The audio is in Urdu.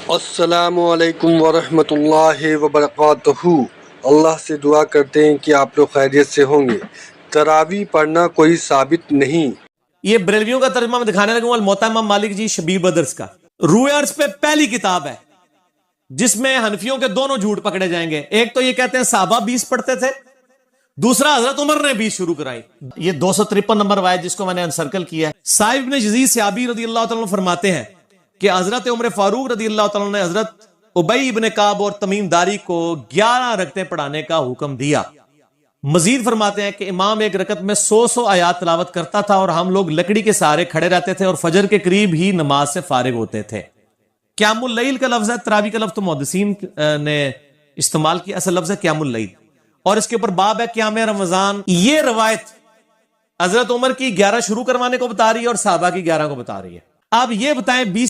السلام علیکم ورحمۃ اللہ وبرکاتہ۔ اللہ سے دعا کرتے ہیں کہ آپ لوگ خیریت سے ہوں گے۔ تراویح پڑھنا کوئی ثابت نہیں۔ یہ بریلویوں کا ترجمہ میں دکھانے لگوں الموطا امام مالک جی شبیر بدرس کا، روئے عرض پہ پہلی کتاب ہے جس میں حنفیوں کے دونوں جھوٹ پکڑے جائیں گے۔ ایک تو یہ کہتے ہیں صحابہ 20 پڑھتے تھے، دوسرا حضرت عمر نے 20 شروع کرائی۔ یہ 253 نمبر روایت جس کو میں نے انسرکل کیا ہے، صاحب ابن یزید سیابی رضی اللہ تعالیٰ عنہ فرماتے ہیں کہ حضرت عمر فاروق رضی اللہ تعالیٰ عنہ نے حضرت ابی ابن کعب اور تمیم داری کو 11 رکعتیں پڑھانے کا حکم دیا۔ مزید فرماتے ہیں کہ امام ایک رکعت میں 100 آیات تلاوت کرتا تھا اور ہم لوگ لکڑی کے سہارے کھڑے رہتے تھے اور فجر کے قریب ہی نماز سے فارغ ہوتے تھے۔ قیام اللیل کا لفظ ہے، تراویح کا لفظ تو محدثین نے استعمال کیا، اصل لفظ ہے قیام اللیل، اور اس کے اوپر باب ہے قیام رمضان۔ یہ روایت حضرت عمر کی 11 شروع کروانے کو بتا رہی ہے اور صحابہ کی 11 کو بتا رہی ہے۔ آپ یہ بتائیں 20